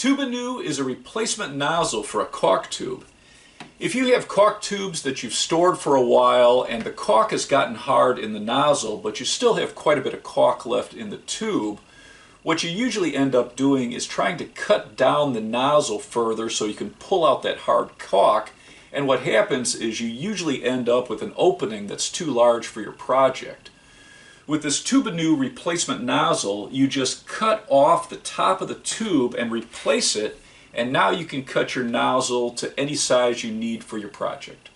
Tube-A-New is a replacement nozzle for a caulk tube. If you have caulk tubes that you've stored for a while and the caulk has gotten hard in the nozzle, but you still have quite a bit of caulk left in the tube, what you usually end up doing is trying to cut down the nozzle further so you can pull out that hard caulk, and what happens is you usually end up with an opening that's too large for your project. With this Tube-A-New replacement nozzle, you just cut off the top of the tube and replace it, and now you can cut your nozzle to any size you need for your project.